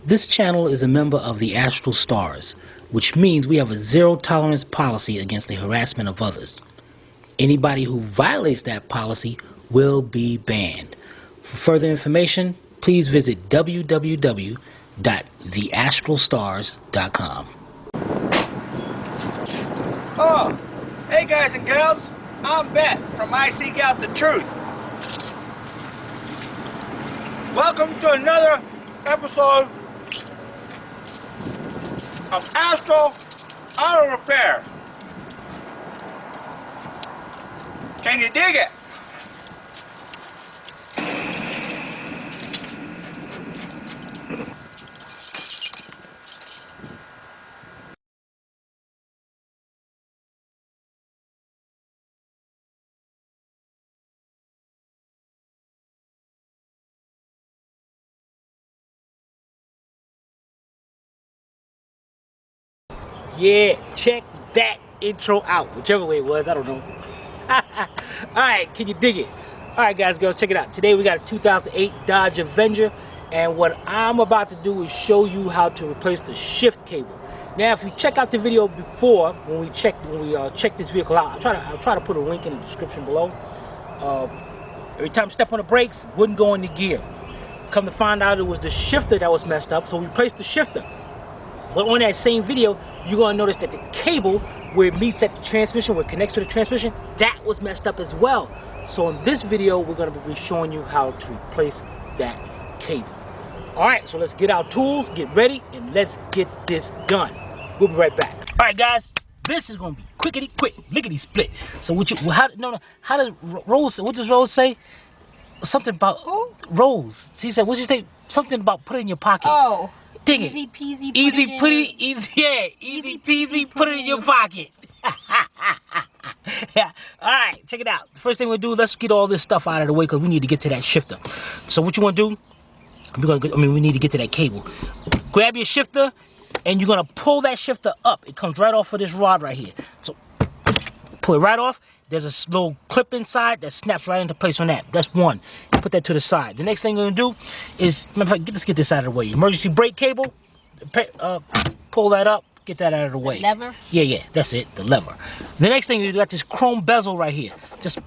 This channel is a member of the Astral Stars, which means we have a zero-tolerance policy against the harassment of others. Anybody who violates that policy will be banned. For further information, please visit www.theastralstars.com. Oh, hey guys and girls, I'm Bet from I Seek Out the Truth. Welcome to another episode of Astral Auto Repair. Can you dig it? Yeah, check that intro out. Whichever way it was, I don't know. Alright, can you dig it? Alright guys, girls, check it out. Today we got a 2008 Dodge Avenger, and what I'm about to do is show you how to replace the shift cable. Now, if you check out the video before, when we checked this vehicle out, I'll try to put a link in the description below. Every time I step on the brakes, wouldn't go into gear. Come to find out, it was the shifter that was messed up, so we replaced the shifter. But on that same video, you're going to notice that the cable where it meets at the transmission, where it connects to the transmission, that was messed up as well. So in this video, we're going to be showing you how to replace that cable. Alright, so let's get our tools, get ready, and let's get this done. We'll be right back. Alright guys, this is going to be quickity quick, lickety split. So what does Rose say? Something about Rose. She said, what'd you say? Something about put it in your pocket. Oh. Ding Easy it. peasy. Easy peasy, put it in your pocket. Yeah. Alright, check it out. The first thing we'll do, let's get all this stuff out of the way because we need to get to that shifter. So what you want to do, we need to get to that cable. Grab your shifter and you're going to pull that shifter up. It comes right off of this rod right here. So pull it right off. There's a little clip inside that snaps right into place on that. That's one. Put that to the side. The next thing you're going to do is, let's get this out of the way. Emergency brake cable, pull that up, get that out of the way. The lever? Yeah, that's it, the lever. The next thing, you got this chrome bezel right here. Just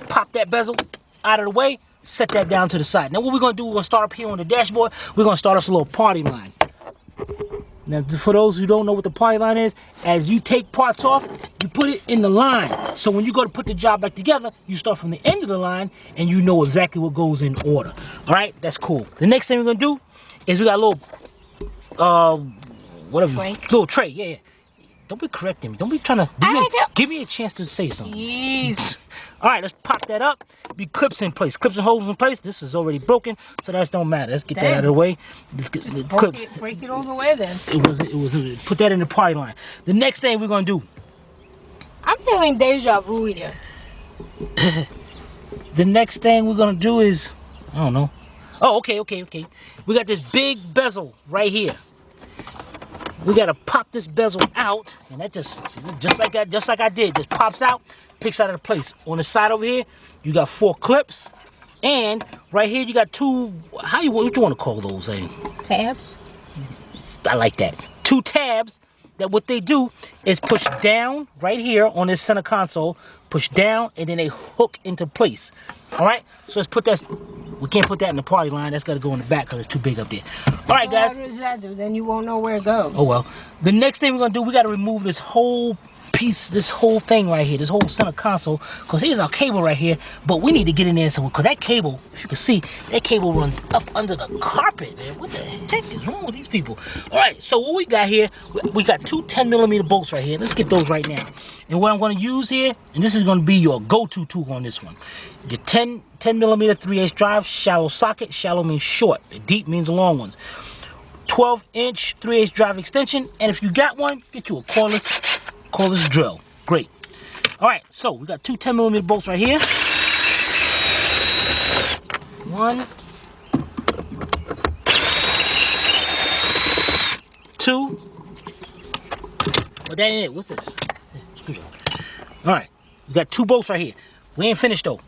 pop that bezel out of the way, set that down to the side. Now what we're going to do, we're going to start up here on the dashboard. We're going to start us a little party line. Now, for those who don't know what the party line is, as you take parts off, you put it in the line. So when you go to put the job back together, you start from the end of the line and you know exactly what goes in order. All right, that's cool. The next thing we're gonna do is we got a little, little tray. Yeah. Don't be correcting me. Don't be trying to give me a chance to say something. Jeez. All right, let's pop that up. Be clips in place, clips and holes in place. This is already broken, so that don't matter. Let's get that out of the way. Let's get the break it all the way then. It was put that in the party line. The next thing we're gonna do. I'm feeling deja vu here. The next thing we're gonna do is, I don't know. Oh, okay. We got this big bezel right here. We gotta pop this bezel out, and that just like I did, just pops out, picks out of the place. On the side over here, you got 4 clips, and right here you got 2. What you want to call those? Tabs. I like that. 2 tabs. That what they do is push down right here on this center console, push down, and then they hook into place. All right. So let's put that. We can't put that in the party line. That's got to go in the back because it's too big up there. All right, guys. What does that do? Then you won't know where it goes. Oh, well. The next thing we're going to do, we got to remove this whole piece, this whole thing right here, this whole center console, because here's our cable right here, but we need to get in there, so because that cable, if you can see, that cable runs up under the carpet, man. What the heck is wrong with these people? All right, so what we got here, we got 2 10mm bolts right here. Let's get those right now. And what I'm going to use here, and this is going to be your go-to tool on this one, your 10mm 3/8 drive, shallow socket. Shallow means short, deep means the long ones. 12-inch 3/8 drive extension, and if you got one, get you a cordless drill. Great. All right, so we got 2 10mm bolts right here. 1, 2. But that ain't it. What's this? All right, we got 2 bolts right here. We ain't finished though.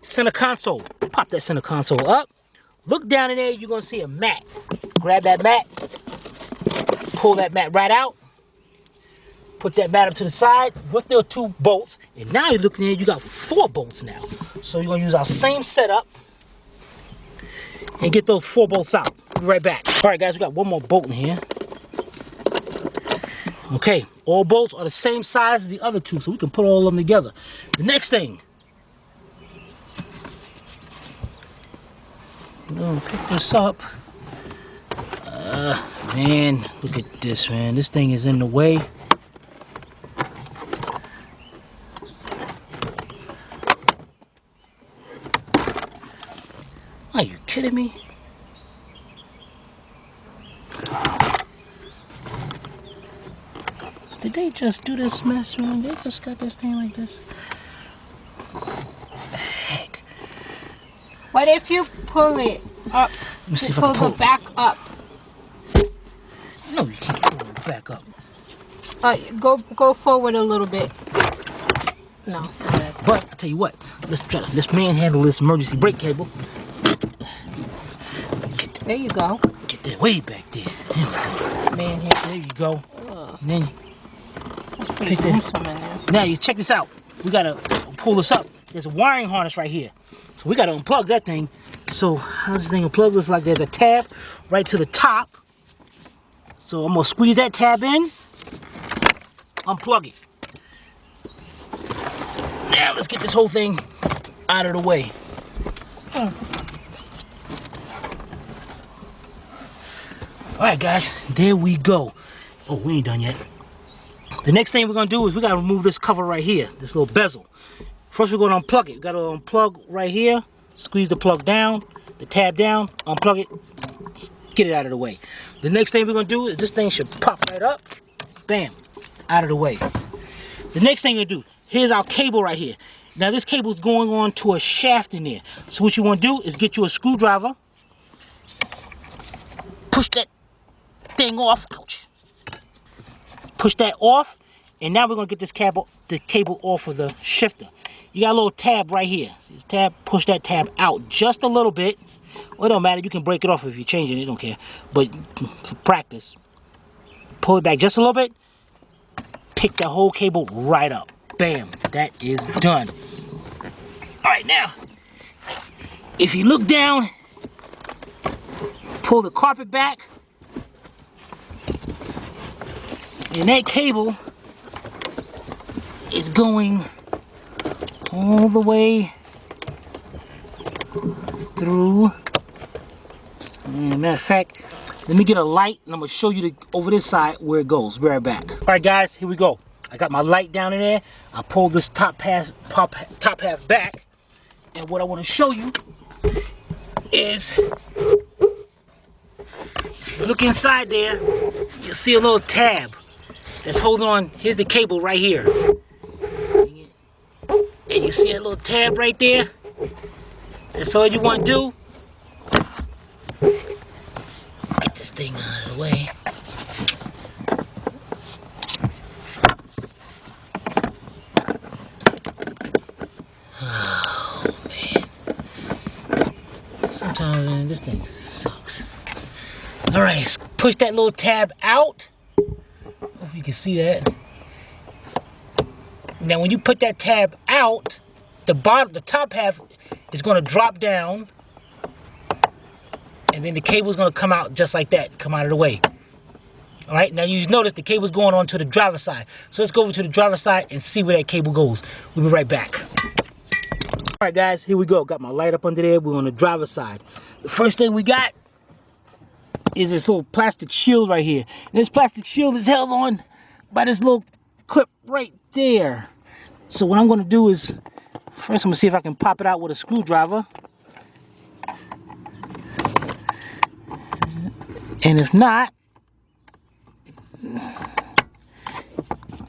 Center console. Pop that center console up. Look down in there. You're gonna see a mat. grab that mat, pull that mat right out, put that mat up to the side with the 2 bolts, and now you're looking at, you got 4 bolts now. So you're gonna use our same setup and get those 4 bolts out. Be right back. All right, guys, we got 1 more bolt in here. Okay, all bolts are the same size as the other 2, so we can put all of them together. The next thing, I'm gonna pick this up. Man, look at this, man. This thing is in the way. Are you kidding me? Did they just do this mess, man? They just got this thing like this. Heck. What if you pull it up? Let me see if I pull can pull the back up. No, you can't pull it back up. Go forward a little bit. No. But I tell you what, let's manhandle this emergency brake cable. There you go. Get that way back there. There we go. Man, There you go. And then that's pretty Pick that. gruesome in there. now you check this out. We gotta pull this up. There's a wiring harness right here. So we gotta unplug that thing. So how's this thing unplugged? Looks like there's a tab right to the top. So I'm gonna squeeze that tab in, unplug it. Now let's get this whole thing out of the way. All right, guys, there we go. Oh, we ain't done yet. The next thing we're gonna do is we gotta remove this cover right here, this little bezel. First, we're gonna unplug it. We gotta unplug right here, squeeze the plug down, the tab down, unplug it, get it out of the way. The next thing we're gonna do is this thing should pop right up, bam, out of the way. The next thing you're gonna do, here's our cable right here. Now this cable is going on to a shaft in there. So what you wanna do is get you a screwdriver, push that thing off, ouch. Push that off, and now we're gonna get this cable, the cable off of the shifter. You got a little tab right here. See this tab? Push that tab out just a little bit. Well, it don't matter. You can break it off if you're changing it. Don't care. But for practice, pull it back just a little bit. Pick the whole cable right up. Bam. That is done. All right, now, if you look down, pull the carpet back, and that cable is going all the way through. And matter of fact, let me get a light and I'm gonna show you over this side where it goes. Be right back. All right, guys, here we go. I got my light down in there. I pulled this top half back, and what I want to show you is, look inside there. You'll see a little tab that's holding on. Here's the cable right here. And you see a little tab right there? That's all you want to do. Get this thing out of the way. Oh, man. Sometimes, man, this thing sucks. All right, push that little tab out. If you can see that. Now, when you put that tab out, the top half is going to drop down, and then the cable is going to come out just like that, come out of the way. All right, now you notice the cable's going on to the driver's side. So let's go over to the driver's side and see where that cable goes. We'll be right back. All right, guys, here we go. Got my light up under there. We're on the driver's side. The first thing we got is this little plastic shield right here. And this plastic shield is held on by this little clip right there. So what I'm going to do is, first I'm going to see if I can pop it out with a screwdriver. And if not,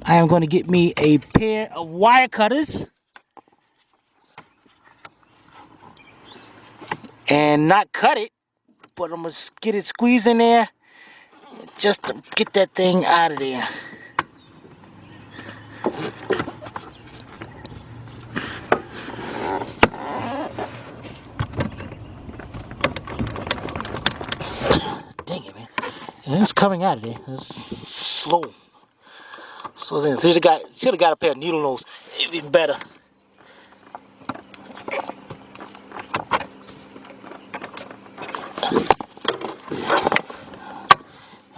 I am going to get me a pair of wire cutters and not cut it, but I'm going to get it squeezed in there just to get that thing out of there. Dang it. And it's coming out of there. It's slow. So should have got a pair of needle nose. Even better.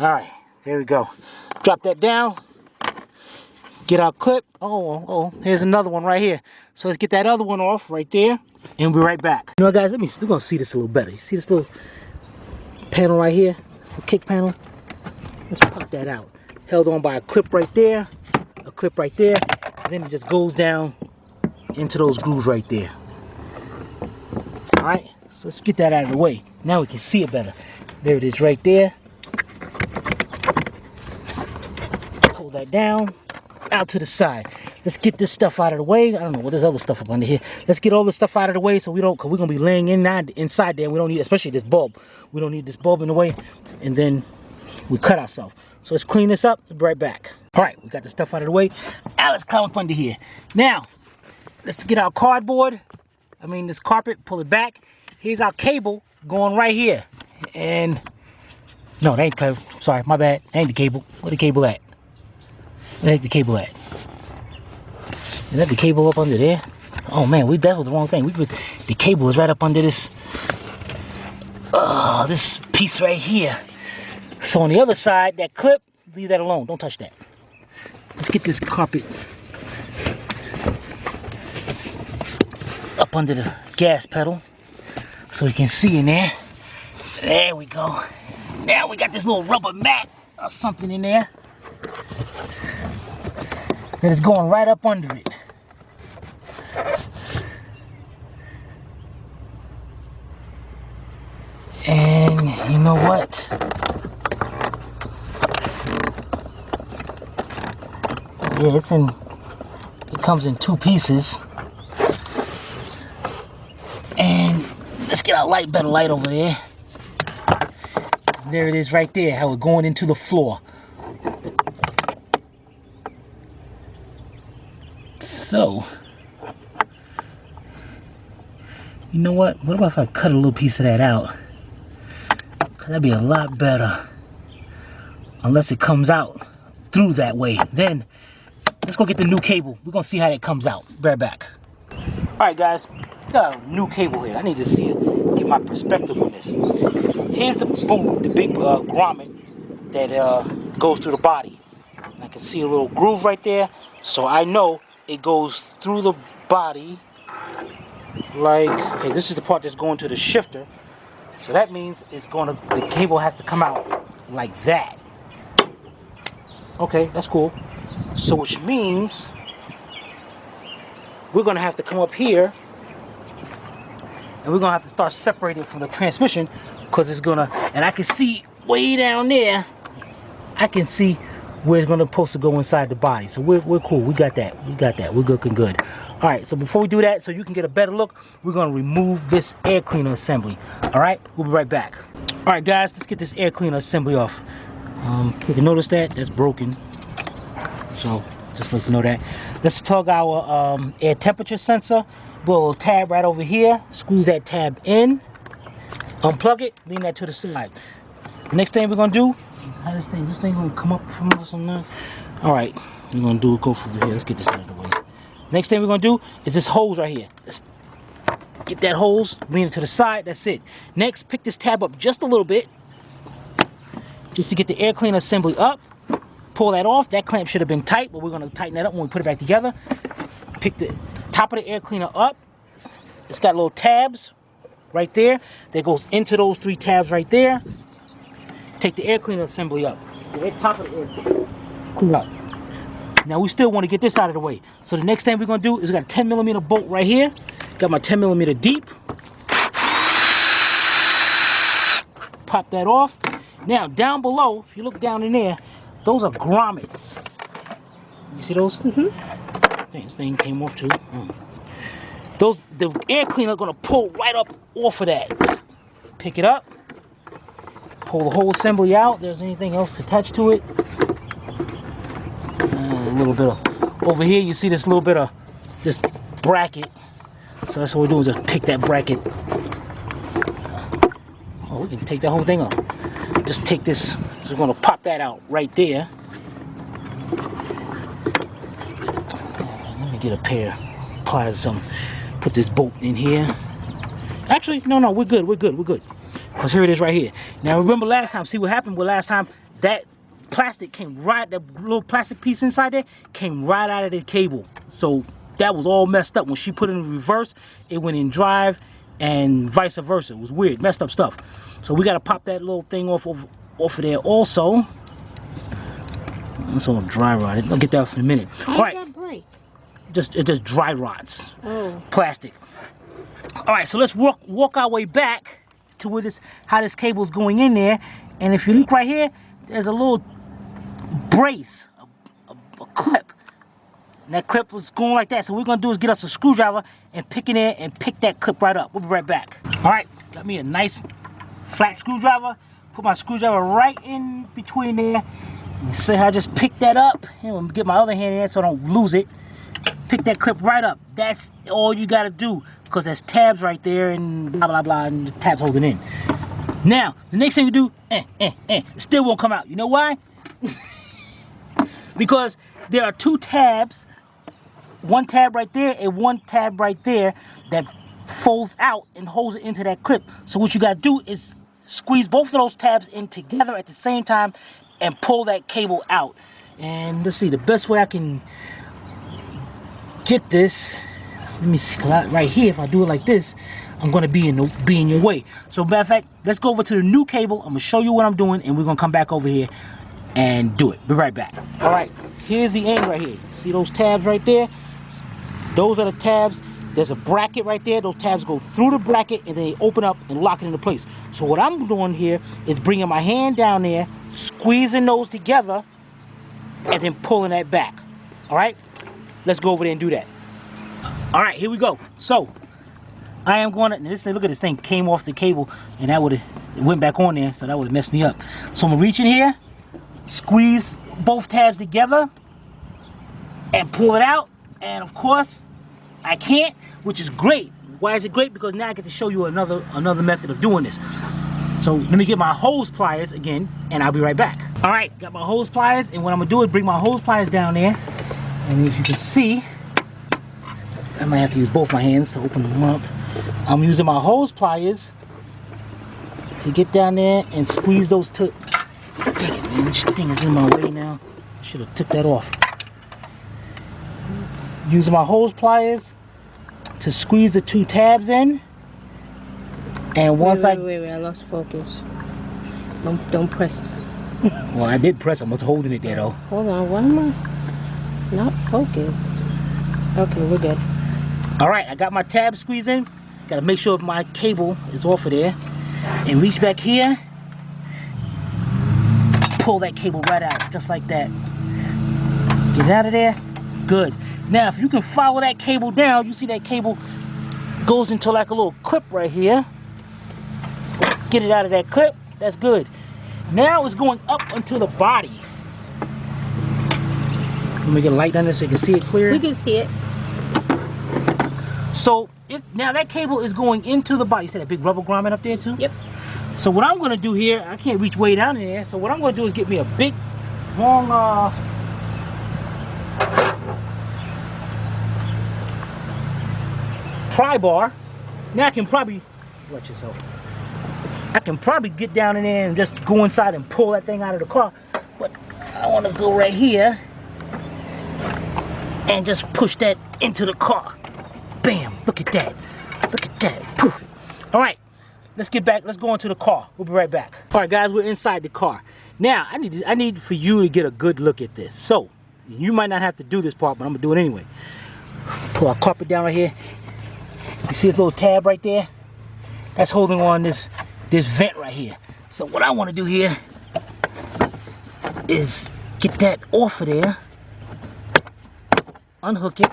Alright, there we go. Drop that down. Get our clip. Oh, here's another one right here. So let's get that other one off right there. And we'll be right back. You know what, guys, we're gonna see this a little better. You see this little panel right here? The kick panel? Let's pop that out. Held on by a clip right there. A clip right there. And then it just goes down into those grooves right there. Alright, so let's get that out of the way. Now we can see it better. There it is right there. Pull that down, out to the side. Let's get this stuff out of the way. I don't know what there's other stuff up under here. Let's get all this stuff out of the way so we don't, because we're going to be laying inside there. We don't need, especially this bulb. We don't need this bulb in the way. And then we cut ourselves. So let's clean this up. We'll be right back. All right, we got the stuff out of the way. Now let's climb up under here. Now, let's get our cardboard. This carpet, pull it back. Here's our cable going right here. And, no, that ain't clever. Sorry, my bad. That ain't the cable. Where the cable at? Where the cable at? Is that the cable up under there? Oh man, that was the wrong thing. The cable is right up under this this piece right here. So on the other side, that clip, leave that alone. Don't touch that. Let's get this carpet up under the gas pedal so we can see in there. There we go. Now we got this little rubber mat or something in there that is going right up under it. And you know what? Yeah, it comes in two pieces. And let's get our better light over there. There it is right there, how it's going into the floor. So, you know what? What about if I cut a little piece of that out? Cause that'd be a lot better. Unless it comes out through that way. Then, let's go get the new cable. We're gonna see how that comes out. Be right back. Alright guys, got a new cable here. I need to see it, get my perspective on this. Here's the big grommet that goes through the body. I can see a little groove right there. So I know it goes through the body like, hey, this is the part that's going to the shifter. So that means the cable has to come out like that. Okay, that's cool. So which means we're gonna have to come up here and we're gonna have to start separating from the transmission because it's gonna, and I can see way down there, I can see where it's gonna supposed to go inside the body. So we're cool. We got that. We're looking good. All right. So before we do that, so you can get a better look, we're gonna remove this air cleaner assembly. All right. We'll be right back. All right, guys. Let's get this air cleaner assembly off. You can notice that's broken. So just let you know that. Let's plug our air temperature sensor. Put a little tab right over here. Squeeze that tab in. Unplug it. Lean that to the side. The next thing we're gonna do. How this thing gonna come up from us on there? All right, we're gonna go from here. Let's get this out of the way. Next thing we're gonna do is this hose right here. Let's get that hose, lean it to the side. That's it. Next, pick this tab up just a little bit, just to get the air cleaner assembly up. Pull that off. That clamp should have been tight, but we're gonna tighten that up when we put it back together. Pick the top of the air cleaner up. It's got little tabs right there that goes into those 3 tabs right there. Take the air cleaner assembly up. The top of the air cleaner up. Now we still want to get this out of the way. So the next thing we're gonna do is we got a 10mm bolt right here. Got my 10mm deep. Pop that off. Now down below, if you look down in there, those are grommets. You see those? Mm-hmm. This thing came off too. The air cleaner gonna pull right up off of that. Pick it up. Pull the whole assembly out. If there's anything else attached to it. A little bit of over here. You see this little bit of this bracket. So that's what we're doing. Just pick that bracket. Oh, we can take that whole thing off. Just take this So we're gonna pop that out right there. Let me get a pair of pliers. Put this bolt in here. Actually, no, we're good. Because here it is right here. Now remember last time, see what happened with last time? That plastic came right, that little plastic piece inside there came right out of the cable. So that was all messed up. When she put it in reverse, it went in drive and vice versa. It was weird, messed up stuff. So we got to pop that little thing off of there also. That's all dry rotted. I'll get that in a minute. How all right. does that break? It's just dry rots. Oh. Plastic. All right, so let's walk our way back to where how this cable is going in there. And if you look right here, there's a little brace, a clip. And that clip was going like that. So what we're gonna do is get us a screwdriver and pick it in and pick that clip right up. We'll be right back. All right, got me a nice flat screwdriver. Put my screwdriver right in between there. And see how I just picked that up. And I'm get my other hand in there so I don't lose it. Pick that clip right up. That's all you gotta do, because there's tabs right there and blah blah blah, and the tabs holding in. Now the next thing you do, it still won't come out. You know why? Because there are two tabs, one tab right there and one tab right there that folds out and holds it into that clip. So what you gotta do is squeeze both of those tabs in together at the same time and pull that cable out. And let's see, the best way I can get this, let me see, right here, if I do it like this, I'm gonna be in your way. So matter of fact, let's go over to the new cable. I'm gonna show you what I'm doing, and we're gonna come back over here and do it. Be right back. All right, here's the end right here. See those tabs right there? Those are the tabs. There's a bracket right there. Those tabs go through the bracket and then they open up and lock it into place. So what I'm doing here is bringing my hand down there, squeezing those together, and then pulling that back. All right? Let's go over there and do that. All right, here we go. So I am going to, look at this thing, came off the cable, and that would have, it went back on there, so that would have messed me up. So I'm gonna reach in here, squeeze both tabs together, and pull it out. And of course, I can't, which is great. Why is it great? Because now I get to show you another method of doing this. So let me get my hose pliers again, and I'll be right back. All right, got my hose pliers, and what I'm gonna do is bring my hose pliers down there. And if you can see, I might have to use both my hands to open them up. I'm using my hose pliers to get down there and squeeze those two. Dang it, man, this thing is in my way now. I should have took that off. Using my hose pliers to squeeze the two tabs in. And once wait, I lost focus. Don't press. Well, I did press. I'm holding it there though. Hold on, why am I not focused? Okay, we're good. All right, I got my tab squeezed in. Got to make sure my cable is off of there. And reach back here. Pull that cable right out, just like that. Get it out of there. Good. Now, if you can follow that cable down, you see that cable goes into like a little clip right here. Get it out of that clip. That's good. Now it's going up onto the body. Let me get a light down there so you can see it clear. We can see it. So now that cable is going into the body. You see that big rubber grommet up there too? Yep. So what I'm gonna do here, I can't reach way down in there. So what I'm gonna do is get me a big, long, pry bar. Now I can probably, watch yourself. I can probably get down in there and just go inside and pull that thing out of the car. But I want to go right here and just push that into the car. Bam! Look at that. Look at that. Perfect. All right, let's get back. Let's go into the car. We'll be right back. All right, guys, we're inside the car. Now I need for you to get a good look at this. So you might not have to do this part, but I'm gonna do it anyway. Pull our carpet down right here. You see this little tab right there? That's holding on this vent right here. So what I want to do here is get that off of there, unhook it,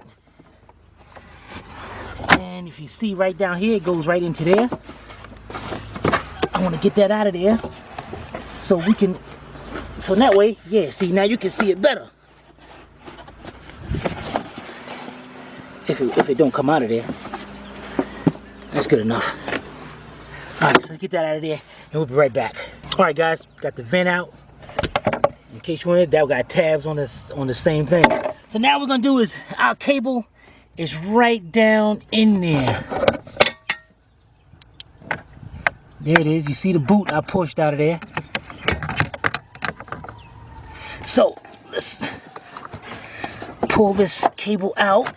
and if you see right down here, it goes right into there. I want to get that out of there so we can, so that way, yeah, see, now you can see it better. If it don't come out of there, that's good enough. All right, so let's get that out of there and we'll be right back. All right, guys, got the vent out. In case you wanted that, we got tabs on this on the same thing. So now what we're gonna do is our cable is right down in there. There it is. You see the boot I pushed out of there. So let's pull this cable out.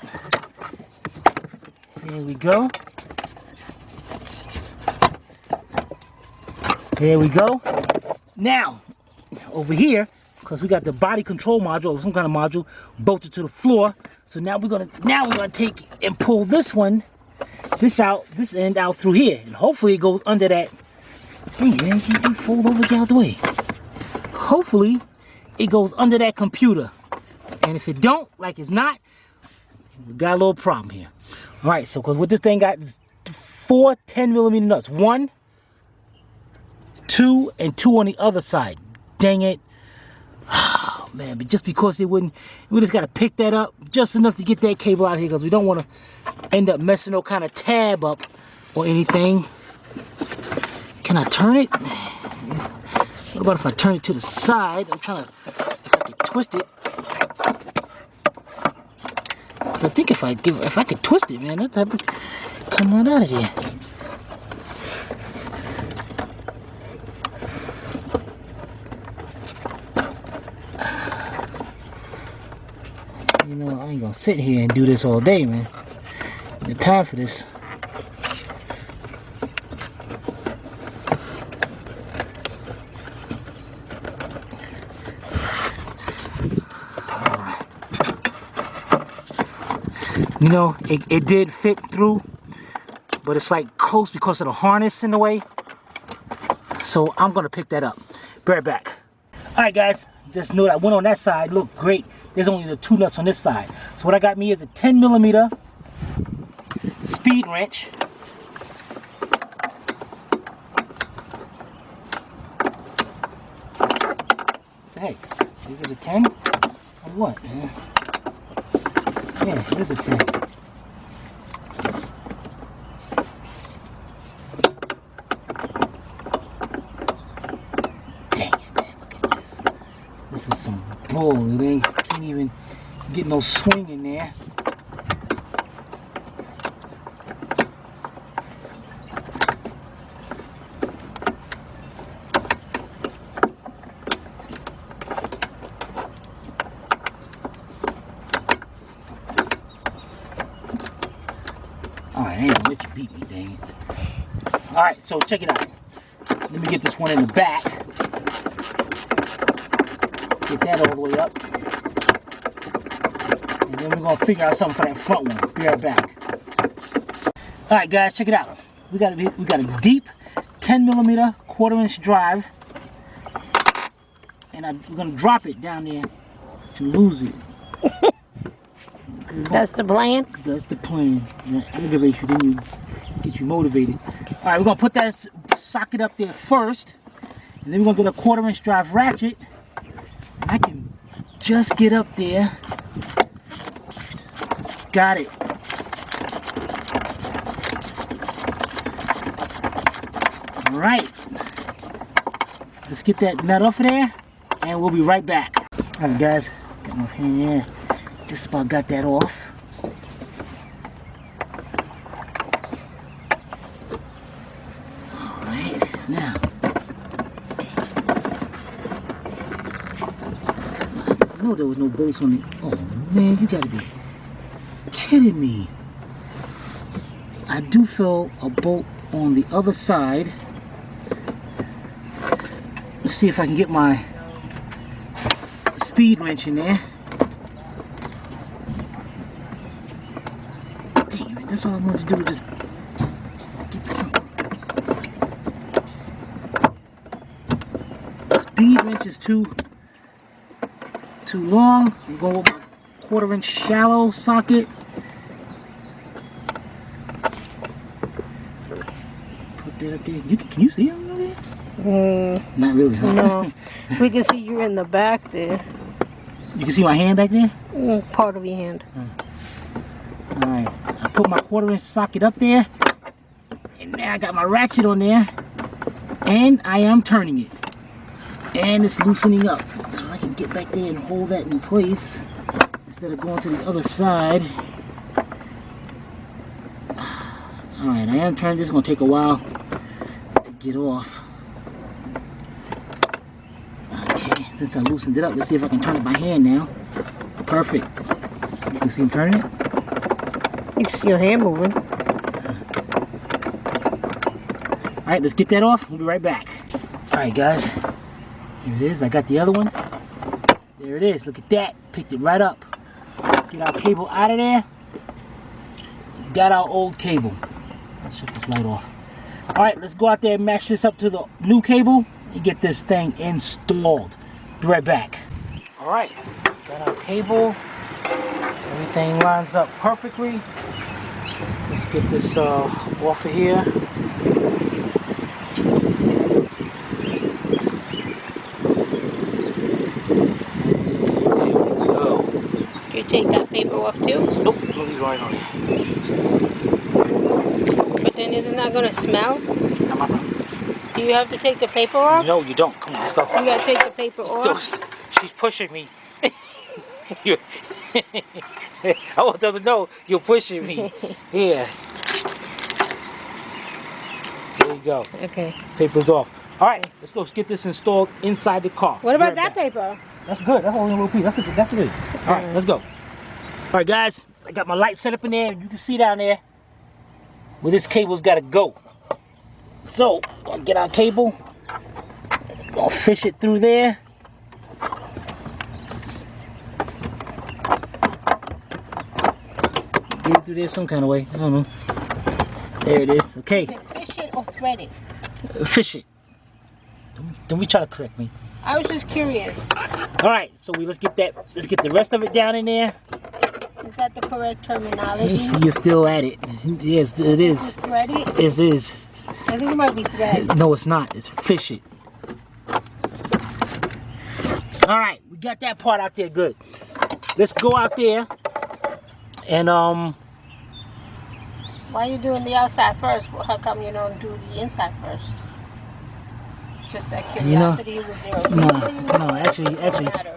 There we go. There we go. Now, over here, because we got the body control module, or some kind of module, bolted to the floor. So now we're gonna take and pull this end out through here, and hopefully it goes under that. Hey man, you fold over, get out the way. Hopefully it goes under that computer, and if it don't, like it's not, we got a little problem here. All right, so because what this thing got is 4 10mm nuts, 1, 2, and 2 on the other side. Dang it. Oh man, but just because it wouldn't, we just got to pick that up just enough to get that cable out here, because we don't want to end up messing no kind of tab up or anything. Can I turn it? What about if I turn it to the side? I'm trying to, if I can twist it. I think if I could twist it, man, that type of come right out of there. You know, I ain't gonna sit here and do this all day, man. The time for this. You know, it did fit through, but it's like close because of the harness in the way. So I'm gonna pick that up. Be right back. All right, guys, just know that I went on that side, looked great. There's only the 2 nuts on this side. So what I got me is a 10mm speed wrench. Hey, is it a 10 or what, man? Yeah, it is a 10. Dang it, man, look at this. This is some bull. They can't even get no swing in there. Alright, I ain't gonna let you beat me, dang it. Alright, so check it out. Let me get this one in the back. Get that all the way up. And then we're gonna figure out something for that front one. Be right back. Alright guys, check it out. We got a deep 10mm 1/4" drive. And we're gonna drop it down there and lose it. That's the plan? That's the plan. Yeah, motivate you, then you get you motivated. All right, we're gonna put that socket up there first, and then we're gonna get a 1/4" drive ratchet. I can just get up there. Got it. All right. Let's get that nut off of there, and we'll be right back. All right, guys. Got my hand there. Just about got that off. Alright, now. I know there was no bolts on it. Oh man, you gotta be kidding me. I do feel a bolt on the other side. Let's see if I can get my speed wrench in there. That's all I wanted to do, was just get something. Speed wrench is too long. I'm going with my 1/4" shallow socket. Put that up there. Can you see it over there? Not really, huh? No. We can see you're in the back there. You can see my hand back there? Part of your hand. Alright. I put my 1/4" socket up there, and now I got my ratchet on there, and I am turning it, and it's loosening up. So I can can get back there and hold that in place instead of going to the other side. Alright, I am turning this. It's going to take a while to get off. Okay, since I loosened it up, let's see if I can turn it by hand now. Perfect. You can see him turning it? You can see your hand moving. Alright, let's get that off. We'll be right back. Alright guys, here it is. I got the other one. There it is. Look at that. Picked it right up. Get our cable out of there. Got our old cable. Let's shut this light off. Alright, let's go out there and match this up to the new cable and get this thing installed. Be right back. Alright, got our cable. Everything lines up perfectly. Let's get this off of here. You take that paper off too? Nope, we'll leave it right on here. But then isn't that going to smell? Not my problem. Do you have to take the paper off? No, you don't. Come on, let's go. You got to take the paper off? She's pushing me. I want them to know you're pushing me. Yeah. There you go. Okay. Paper's off. All right, let's go. Let's get this installed inside the car. What about that paper? That's good. That's only a little piece. That's good. All right, let's go. All right, guys. I got my light set up in there. You can see down there where this cable's got to go. So, gonna get our cable. Gonna fish it through there. Get it through there some kind of way. I don't know. There it is. Okay. Is it fish it or thread it? Fish it. Don't be trying to correct me. I was just curious. All right, so let's get the rest of it down in there. Is that the correct terminology? You're still at it. Yes, it is. Thread it? It is. I think it might be thread. No, it's not. It's fish it. All right, we got that part out there good. Let's go out there and Why are you doing the outside first? How come you don't do the inside first? Just that curiosity. Was there a reason? No, actually,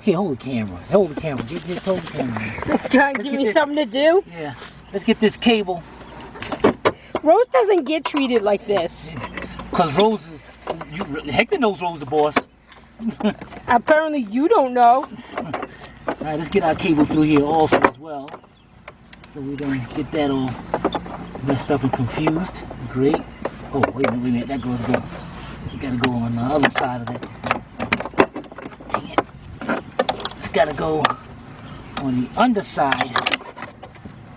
here, hold the camera. Hold the camera. Hold the camera. Trying to give me something to do? Yeah. Let's get this cable. Rose doesn't get treated like this. Because Rose is, Hector knows Rose the boss. Apparently you don't know. All right, let's get our cable through here also as well. So we don't get that all messed up and confused. Great. Oh, wait a minute. That goes go. You gotta go on the other side of that. Dang it. It's gotta go on the underside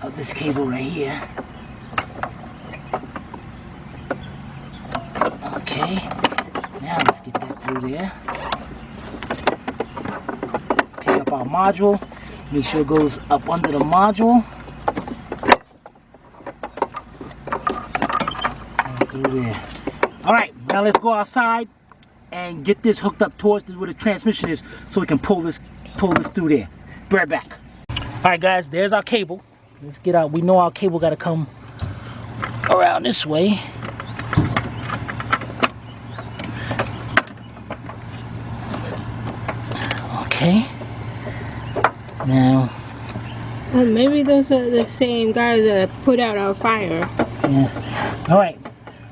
of this cable right here. Okay. Now let's get that through there. Pick up our module. Make sure it goes up under the module. And through there. Alright, now let's go outside and get this hooked up towards where the transmission is so we can pull this through there. Be right back. Alright guys, there's our cable. Let's get out. We know our cable gotta come around this way. Okay. Now. Well, maybe those are the same guys that put out our fire. Yeah. All right.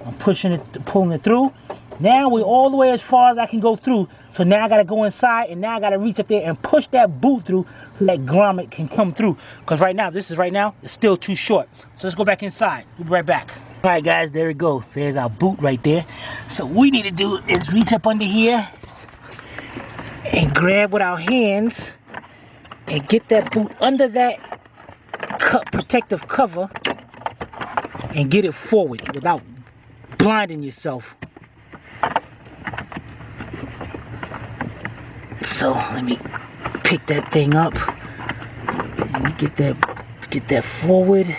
I'm pushing it, pulling it through. Now we're all the way as far as I can go through. So now I gotta go inside, and now I gotta reach up there and push that boot through so that grommet can come through. Because right now, it's still too short. So let's go back inside. We'll be right back. All right, guys, there we go. There's our boot right there. So what we need to do is reach up under here and grab with our hands and get that boot under that protective cover and get it forward without blinding yourself. So let me pick that thing up and get that forward.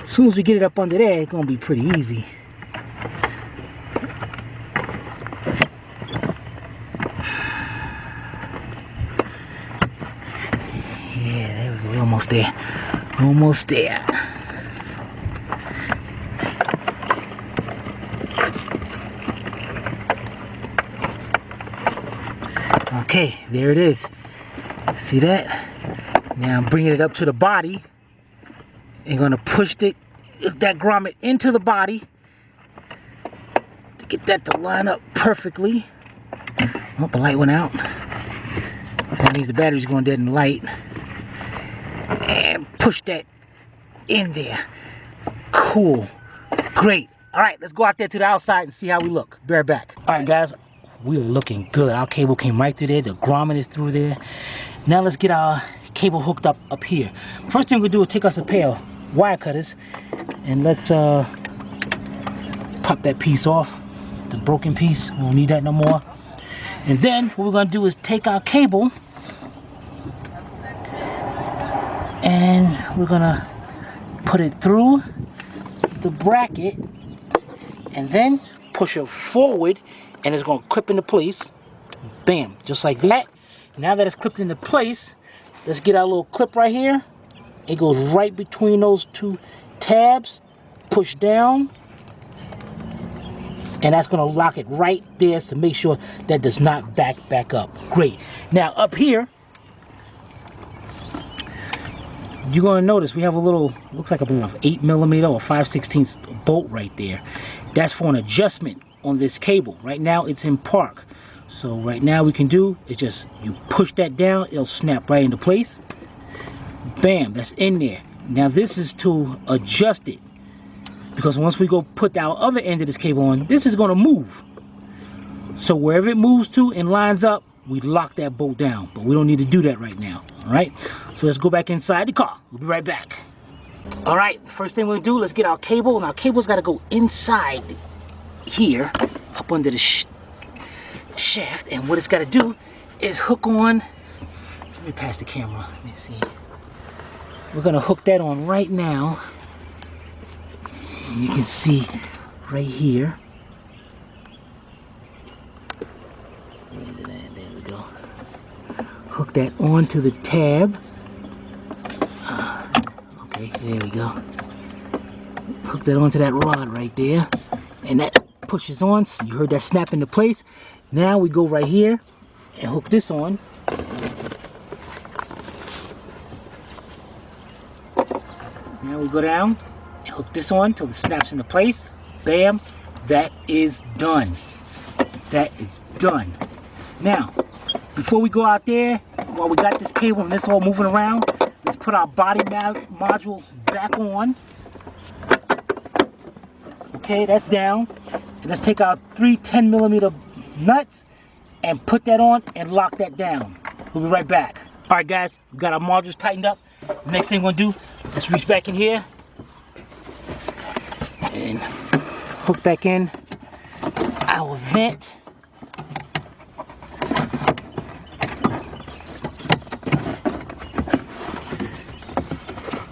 As soon as we get it up under there, it's gonna be pretty easy. Yeah, there we go. We're almost there. Almost there. Okay, there it is. See that? Now I'm bringing it up to the body and gonna push that grommet into the body to get that to line up perfectly. Oh, the light went out. That means the battery's going dead in the light. And push that in there. Cool. Great. Alright, let's go out there to the outside and see how we look. Be right back. Alright guys, we're looking good. Our cable came right through there. The grommet is through there. Now let's get our cable hooked up here. First thing we'll do is take us a pair of wire cutters and let's pop that piece off. The broken piece. We don't need that no more. And then what we're going to do is take our cable and we're going to put it through the bracket and then push it forward and it's going to clip into place. Bam, just like that. Now that it's clipped into place, let's get our little clip right here. It goes right between those two tabs. Push down. And that's going to lock it right there to make sure that does not back up. Great. Now up here, you're going to notice we have a little, looks like a 8mm or 5/16 bolt right there. That's for an adjustment on this cable. Right now it's in park. So right now we can do is just, you push that down, it'll snap right into place. Bam, that's in there. Now this is to adjust it. Because once we go put our other end of this cable on, this is going to move. So wherever it moves to and lines up, we lock that bolt down. But we don't need to do that right now. Alright? So let's go back inside the car. We'll be right back. Alright, the first thing we'll do, let's get our cable. And our cable's got to go inside here, up under the shaft. And what it's got to do is hook on. Let me pass the camera. Let me see. We're going to hook that on right now. You can see right here. There we go. Hook that onto the tab. Okay, there we go. Hook that onto that rod right there. And that pushes on. So you heard that snap into place. Now we go right here and hook this on. Now we go down. Hook this on till it snaps into place. Bam, that is done. That is done. Now, before we go out there, while we got this cable and this all moving around, let's put our body module back on. Okay, that's down. And let's take our 3 10mm nuts and put that on and lock that down. We'll be right back. All right, guys, we got our modules tightened up. Next thing we're gonna do, let's reach back in here and hook back in our vent.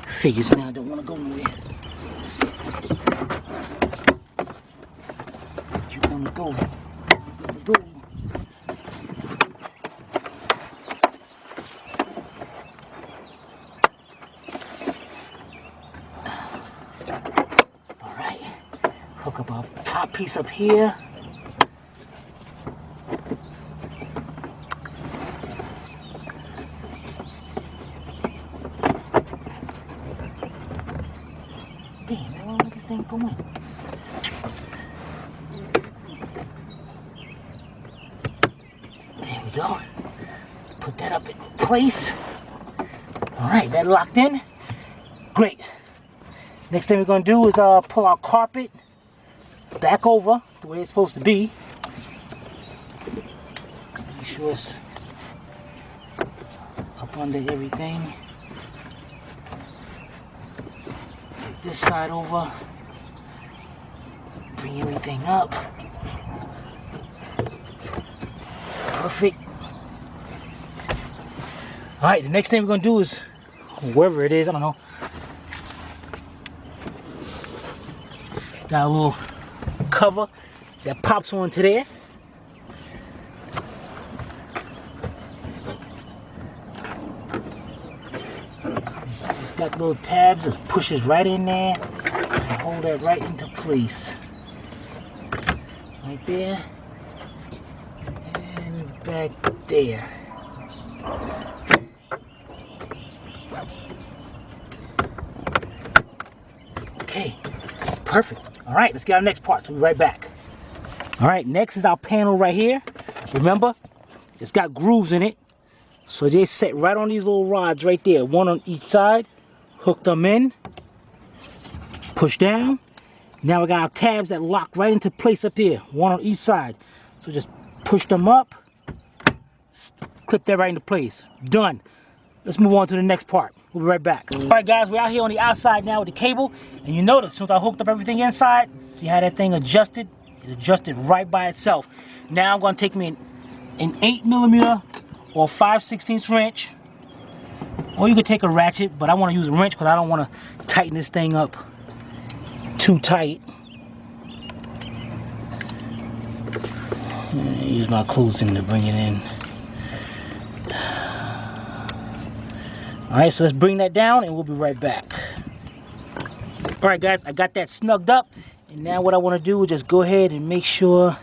Figures now, I don't want to go nowhere. You want to go. Go. Alright. Hook up our top piece up here. Damn, man, why would this thing go in? There we go. Put that up in place. Alright, that locked in. Great. Next thing we're going to do is pull our carpet back over the way it's supposed to be. Make sure it's up under everything. Take this side over. Bring everything up. Perfect. Alright, the next thing we're going to do is, wherever it is, I don't know. Got a little cover that pops onto there. Just got little tabs that pushes right in there and hold that right into place. Right there. And back there. perfect. All right, let's get our next part. So we'll be right back. All right, next is our panel right here. Remember, it's got grooves in it. So they set right on these little rods right there. One on each side. Hook them in. Push down. Now we got our tabs that lock right into place up here. One on each side. So just push them up. Clip that right into place. Done. Let's move on to the next part. We'll be right back. All right, guys, we're out here on the outside now with the cable. And you notice, since I hooked up everything inside, see how that thing adjusted? It adjusted right by itself. Now I'm going to take me an 8mm or 5/16 wrench. Or you could take a ratchet, but I want to use a wrench because I don't want to tighten this thing up too tight. Use my closing to bring it in. Alright, so let's bring that down and we'll be right back. Alright guys, I got that snugged up. And now what I want to do is just go ahead and make sure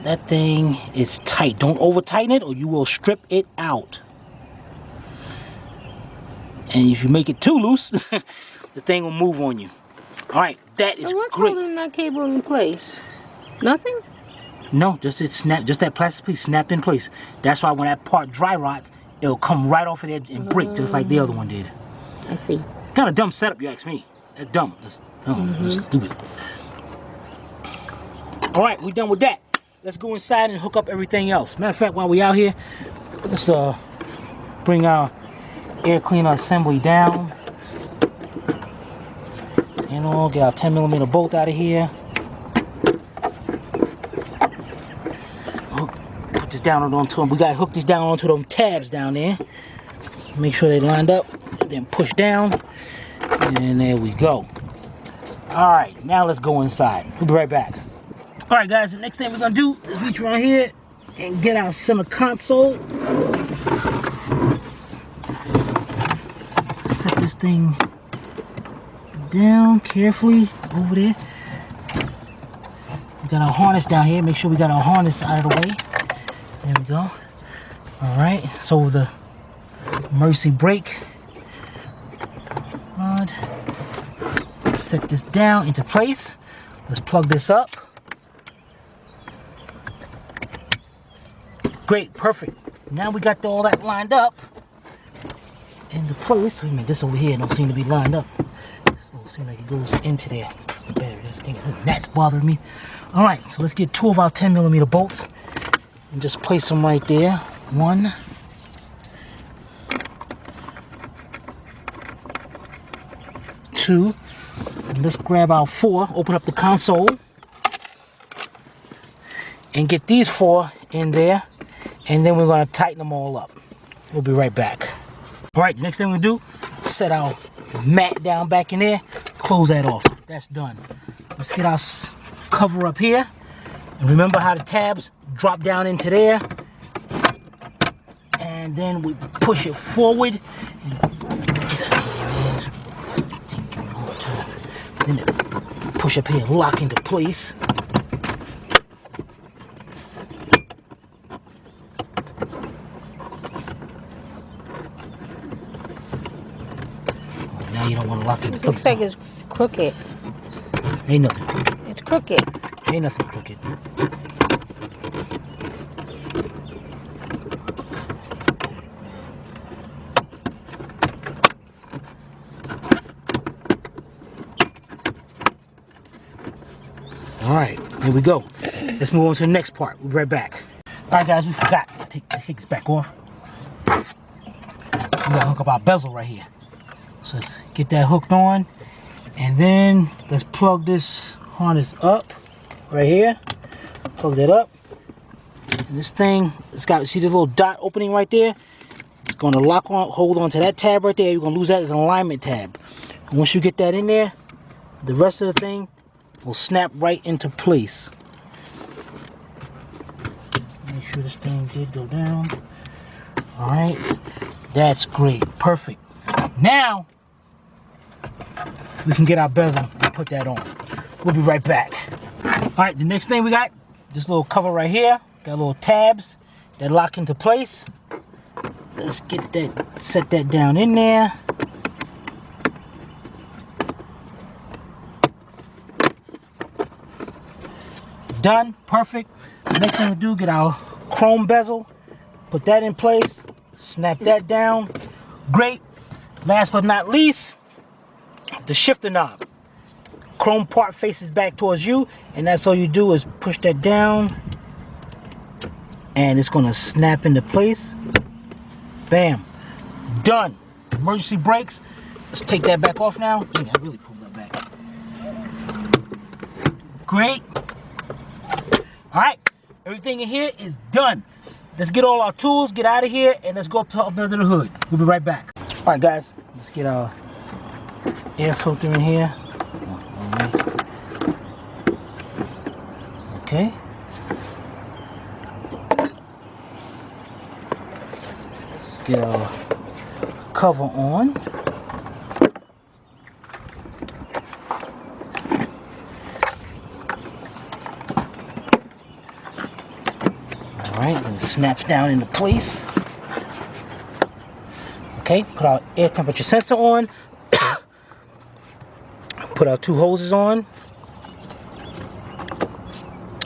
that thing is tight. Don't over tighten it or you will strip it out. And if you make it too loose, the thing will move on you. Alright, that is what's great. holding that cable in place? Nothing? No, just that plastic piece snapped in place. That's why when that part dry rots, it'll come right off of there and break just like the other one did. I see. Kind of dumb setup, you ask me. That's dumb. That's stupid. All right, we're done with that. Let's go inside and hook up everything else. Matter of fact, while we out here, let's bring our air cleaner assembly down. And all get our 10mm bolt out of here. Put this down onto them. We gotta hook this down onto them tabs down there. Make sure they lined up. Then push down. And there we go. Alright, now let's go inside. We'll be right back. Alright guys, the next thing we're gonna do is reach around here and get our center console. Set this thing down carefully over there. We got our harness down here. Make sure we got our harness out of the way. There we go. Alright, so the Mercy brake rod. Set this down into place. Let's plug this up. Great, perfect. Now we got all that lined up into place. Wait a minute, this over here don't seem to be lined up. So it seems like it goes into there. That's bothering me. All right, so let's get two of our 10mm bolts and just place them right there. One. Two. And let's grab our 4, open up the console, and get these 4 in there, and then we're going to tighten them all up. We'll be right back. All right, the next thing we're going to do, set our mat down back in there, close that off. That's done. Let's get our cover up here, and remember how the tabs drop down into there, and then we push it forward. Then push up here, lock into place. Now you don't want to lock into place. Looks like it's crooked. Ain't nothing crooked. It's crooked. Ain't nothing crooked. All right, here we go. Let's move on to the next part. We'll be right back. All right, guys, we forgot. Take this back off. We gotta hook up our bezel right here. So let's get that hooked on, and then let's plug this harness up right here. Plug that up. And this thing, it's got, see this little dot opening right there? It's gonna lock on, hold on to that tab right there. You're gonna lose that as an alignment tab. And once you get that in there, the rest of the thing will snap right into place. Make sure this thing did go down. All right, that's great, perfect. Now we can get our bezel and put that on. We'll be right back. All right, the next thing we got, this little cover right here. Got little tabs that lock into place. Let's get that, set that down in there. Done, perfect. The next thing we do, get our chrome bezel, put that in place, snap that down. Great. Last but not least, the shifter knob. Chrome part faces back towards you, and that's all you do is push that down, and it's gonna snap into place. Bam. Done. Emergency brakes. Let's take that back off now. I think I really pulled that back. Great. All right, everything in here is done. Let's get all our tools, get out of here, and let's go up under the hood. We'll be right back. All right, guys, let's get our air filter in here. Okay. Let's get our cover on. Alright, and it snaps down into place. Okay, put our air temperature sensor on. Put our 2 hoses on.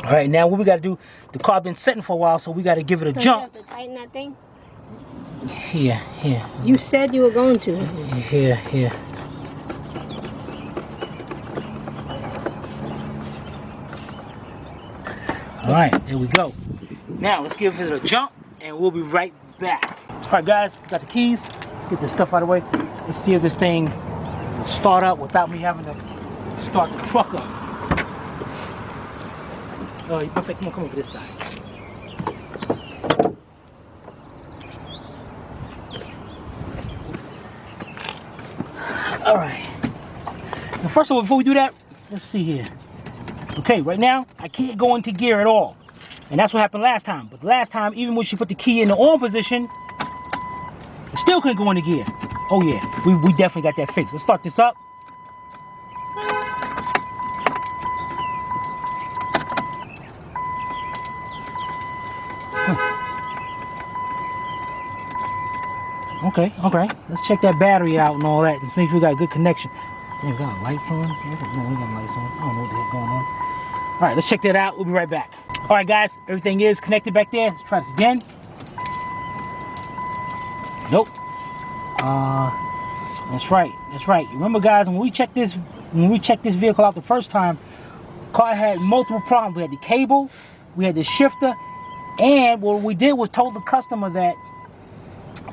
Alright, now what we gotta do, the car been sitting for a while, so we gotta give it a jump. You have to tighten that thing? Here. You said you were going to. Here. Alright, there we go. Now let's give it a jump and we'll be right back. Alright guys, we got the keys. Let's get this stuff out of the way. Let's see if this thing will start up without me having to start the truck up. Oh, perfect. Come over this side. Alright. Now first of all, before we do that, let's see here. Okay, right now, I can't go into gear at all. And that's what happened last time. But last time, even when she put the key in the on position, it still couldn't go into gear. Oh yeah, we definitely got that fixed. Let's start this up. Okay. Let's check that battery out and all that and make sure we got a good connection. We got lights on? No, we got lights on. I don't know what the heck going on. All right, let's check that out. We'll be right back. All right, guys, everything is connected back there. Let's try this again. Nope. That's right. Remember, guys, when we checked this vehicle out the first time, the car had multiple problems. We had the cable, we had the shifter, and what we did was told the customer that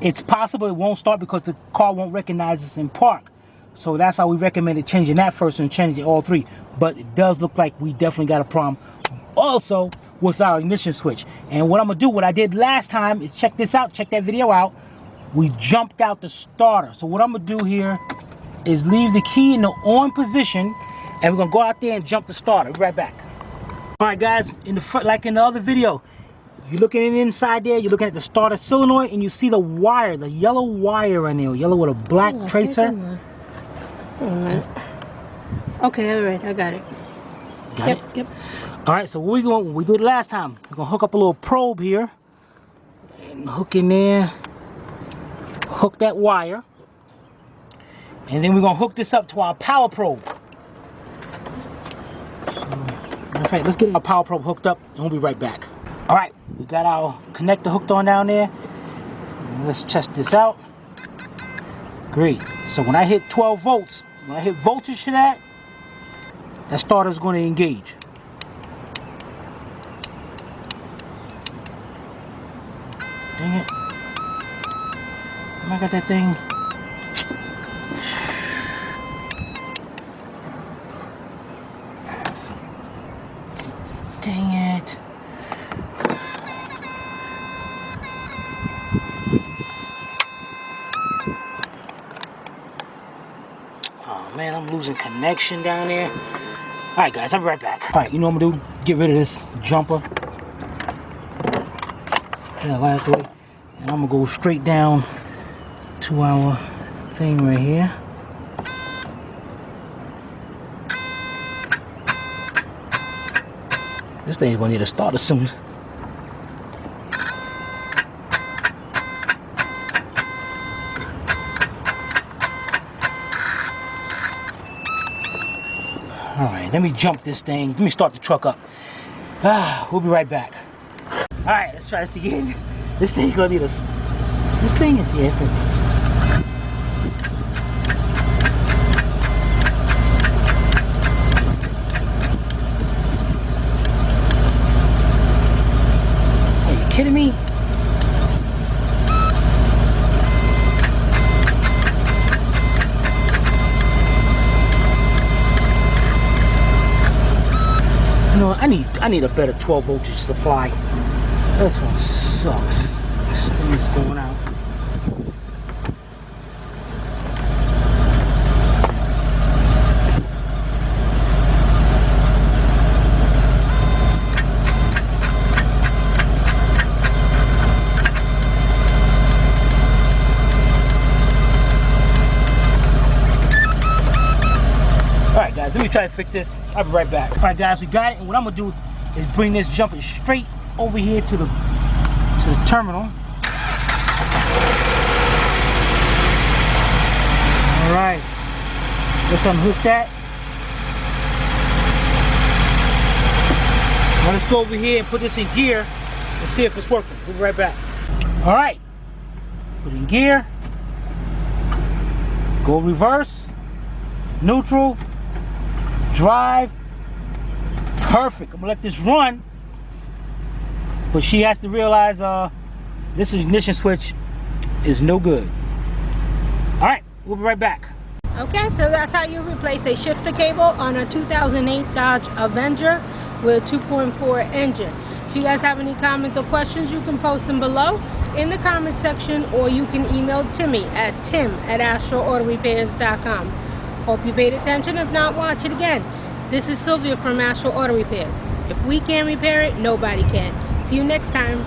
it's possible it won't start because the car won't recognize us in park. So that's how we recommended changing that first and changing all 3. But it does look like we definitely got a problem also with our ignition switch. And what I'm gonna do, what I did last time, is check this out, check that video out. We jumped out the starter. So what I'm gonna do here is leave the key in the on position, and we're gonna go out there and jump the starter. We'll be right back. All right, guys, in the front, like in the other video, you're looking in the inside there, you're looking at the starter solenoid, and you see the wire, the yellow wire in there, yellow with a black tracer. Okay, all right, I got it. Got it? Yep. All right, so what we did last time, we're gonna hook up a little probe here and hook in there, hook that wire, and then we're gonna hook this up to our power probe. In fact, let's get our power probe hooked up and we'll be right back. All right, we got our connector hooked on down there. Let's test this out. Great. So when I hit 12 volts, when I hit voltage to that starter is going to engage. Dang it. I got that thing. Dang it. Oh man, I'm losing connection down there. Alright guys, I'll be right back. Alright, you know what I'm gonna do? Get rid of this jumper. Get that light out the way. And I'm gonna go straight down to our thing right here. This thing's gonna need a starter soon. Alright, let me jump this thing. Let me start the truck up. We'll be right back. All right, let's try this again. This thing gonna need a. This thing is here. So. Are you kidding me? You know, I need a better 12 voltage supply. This one sucks. This thing is going out. Alright guys, let me try to fix this. I'll be right back. Alright guys, we got it, and what I'm gonna do is bring this jumper straight over here to the terminal. Alright. Let's unhook that. Now let's go over here and put this in gear and see if it's working. We'll be right back. Alright. Put it in gear. Go reverse. Neutral. Drive. Perfect. I'm gonna let this run. But she has to realize this ignition switch is no good. Alright, we'll be right back. Okay, so that's how you replace a shifter cable on a 2008 Dodge Avenger with a 2.4 engine. If you guys have any comments or questions, you can post them below in the comment section, or you can email Timmy at tim@astralautorepairs.com. Hope you paid attention. If not, watch it again. This is Sylvia from Astral Auto Repairs. If we can't repair it, nobody can. See you next time.